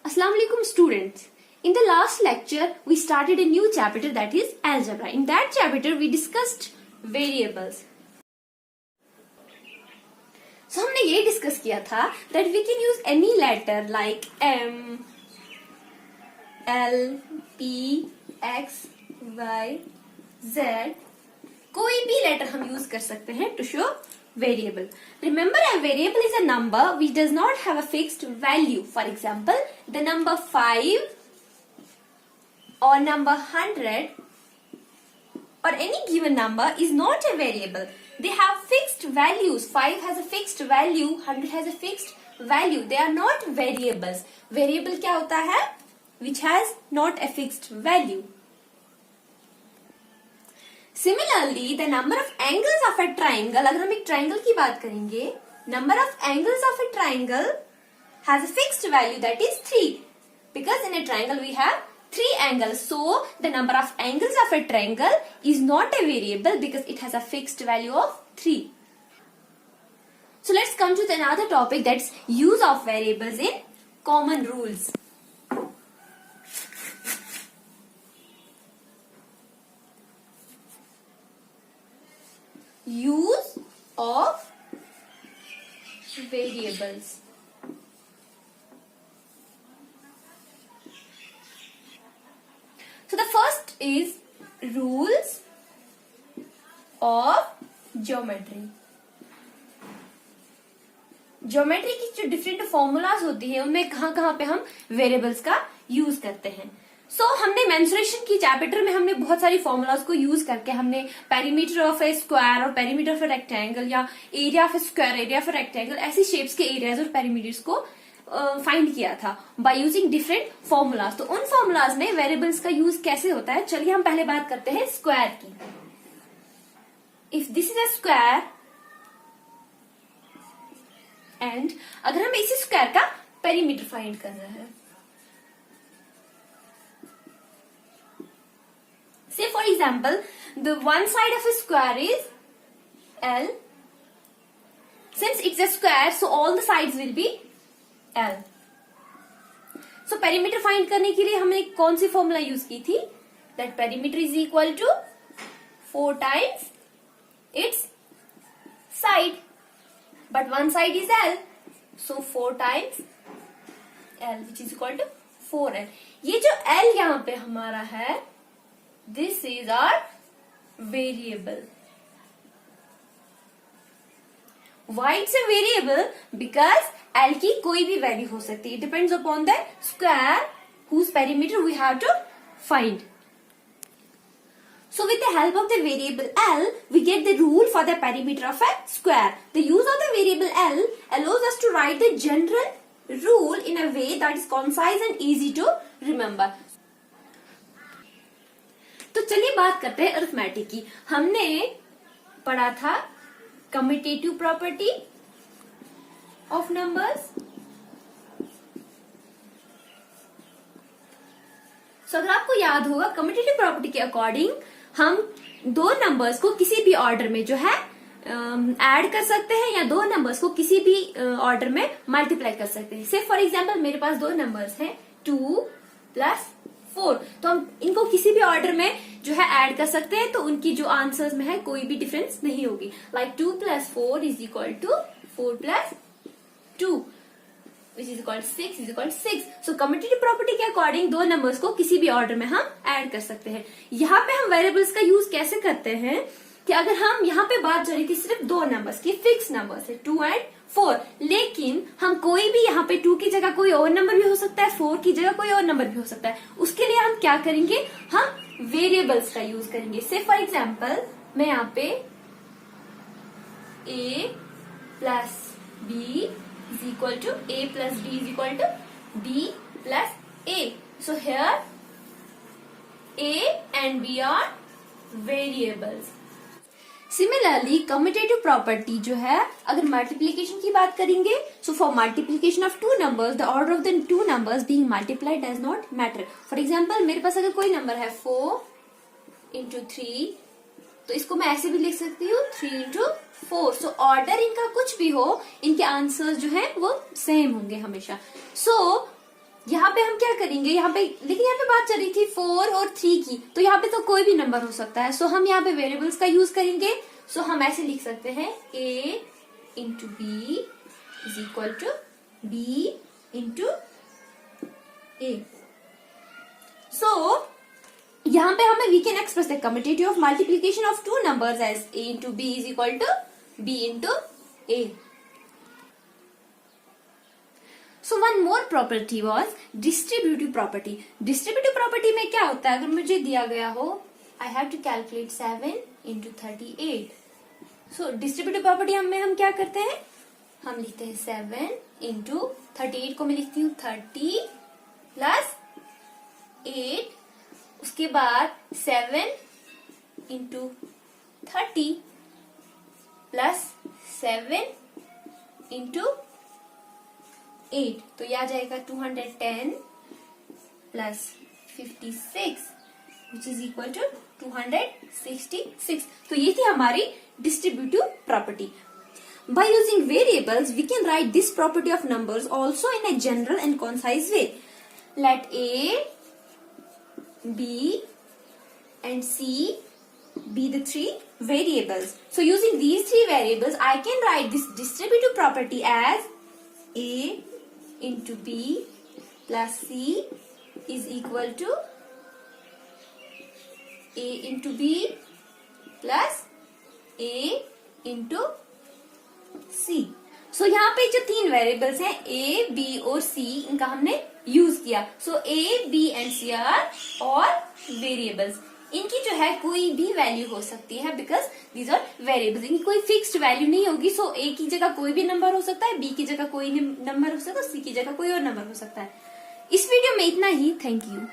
Assalamu alaikum students. In the last lecture, we started a new chapter that is algebra. In that chapter, we discussed variables. So हमने ये discuss किया था that we can use any letter like M, L, P, X, Y, Z. कोई भी letter हम use कर सकते हैं to show variable. Remember, a variable is a number which does not have a fixed value. For example, the number 5 or number 100 or any given number is not a variable. They have fixed values. 5 has a fixed value, 100 has a fixed value. They are not variables. Variable क्या होता है? Which has not a fixed value. Similarly, the number of angles of a triangle, अगर हम एक triangle की बात करेंगे, number of angles of a triangle has a fixed value that is 3. Because in a triangle we have 3 angles. So, the number of angles of a triangle is not a variable because it has a fixed value of 3. So, let's come to another topic, that's use of variables in common rules. Use of variables. So the first is rules of geometry. Geometry की जो different formulas होती है उनमें कहां पे हम variables का use करते हैं. हमने मेंसुरेशन की चैप्टर में हमने बहुत सारी फॉर्मूलाज को यूज करके हमने पेरीमीटर ऑफ ए स्क्वायर और पेरीमीटर ऑफ ए रेक्टेंगल या area of A square, area of a rectangle, ऐसी शेप्स के एरियाज और पेरीमीटर्स को फाइंड किया था बाय यूजिंग डिफरेंट फॉर्मूलाज. तो उन फॉर्मूलाज में वेरिएबल्स का यूज कैसे होता है, चलिए हम पहले बात करते हैं स्क्वायर की. If this is a square and अगर हम इसी स्क्वायर का पेरीमीटर फाइंड कर रहे हैं, say for example, the one side of a square is L. Since it's a square, so all the sides will be L. So perimeter find करने के लिए हमने कौन सी फॉर्मूला यूज की थी? That perimeter is equal to 4 times its side. But one side is L. So 4 times L, which is equal to 4L. ये जो L यहाँ पे हमारा है, this is our variable. Why it's a variable? Because L की कोई भी value हो सकती है. It depends upon the square whose perimeter we have to find. So with the help of the variable L, we get the rule for the perimeter of a square. The use of the variable L allows us to write the general rule in a way that is concise and easy to remember. तो चलिए बात करते हैं arithmetic की. हमने पढ़ा था commutative property of numbers. अगर आपको याद होगा, कम्यूटेटिव प्रॉपर्टी के अकॉर्डिंग हम दो नंबर्स को किसी भी ऑर्डर में जो है ऐड कर सकते हैं या दो नंबर्स को किसी भी ऑर्डर में मल्टीप्लाई कर सकते हैं. से फॉर एग्जाम्पल मेरे पास दो नंबर्स हैं 2 + 4. तो हम इनको किसी भी ऑर्डर में जो है ऐड कर सकते हैं, तो उनकी जो आंसर्स में है कोई भी डिफरेंस नहीं होगी. Like 2 + 4 is equal to 4 + 2 which is equal 6 is equal 6. So commutative property के अकॉर्डिंग दो नंबर्स को किसी भी ऑर्डर में हम ऐड कर सकते हैं. यहाँ पे हम वेरिएबल्स का यूज कैसे करते हैं कि अगर हम यहाँ पे बात कर रही थी सिर्फ दो नंबर्स की, फिक्स नंबर्स है 2 और 4, लेकिन हम कोई भी यहाँ पे 2 की जगह कोई और नंबर भी हो सकता है, 4 की जगह कोई और नंबर भी हो सकता है. उसके लिए हम क्या करेंगे, हम वेरिएबल्स का यूज करेंगे. से फॉर एग्जाम्पल मैं यहाँ पे a + b is equal to a + b is equal to b + a. So here a and b are variables. Similarly commutative property जो है, अगर मल्टीप्लीकेशन की बात करेंगे, so for multiplication of two numbers the order of the two numbers being multiplied does not matter. For example मेरे पास अगर कोई number है 4 × 3, तो इसको मैं ऐसे भी लिख सकती हूँ 3 × 4. सो ऑर्डर इनका कुछ भी हो, इनके आंसर्स जो है वो सेम होंगे हमेशा. सो यहाँ पे हम क्या करेंगे, यहाँ पे लेकिन यहाँ पे बात चल रही थी 4 और 3 की, तो यहाँ पे तो कोई भी नंबर हो सकता है। सो हम यहाँ पे वेरिएबल्स का यूज करेंगे। सो हम ऐसे लिख सकते हैं a into B is equal to b into a। So यहाँ पे हमें we can express the commutative of multiplication of two numbers as a into B is equal to b into a। So one more property was distributive property. Distributive property में क्या होता है, अगर मुझे दिया गया हो I have to calculate 7 into 38. So distributive property हम क्या करते हैं, हम लिखते हैं 7 into 38 को मैं लिखती हूँ 30 प्लस 8, उसके बाद 7 into 30 प्लस 7 into 8, तो यह आ जाएगा 210 plus 56 which is equal to 266। तो ये थी हमारी distributive property. By using variables, we can write this property of numbers also in a general and concise way. Let A, B, and C be the three variables. So using these three variables, I can write this distributive property as A into B plus C is equal to A into B plus A into C. So यहाँ पे जो तीन variables हैं A, B और C, इनका हमने use किया. So A, B and C are और वेरिएबल्स. इनकी जो है कोई भी वैल्यू हो सकती है बिकॉज दीज आर वेरिएबल्स. इनकी कोई फिक्स्ड वैल्यू नहीं होगी. सो A की जगह कोई भी नंबर हो सकता है, B की जगह कोई नंबर हो सकता है, C की जगह कोई और नंबर हो सकता है. इस वीडियो में इतना ही. Thank you.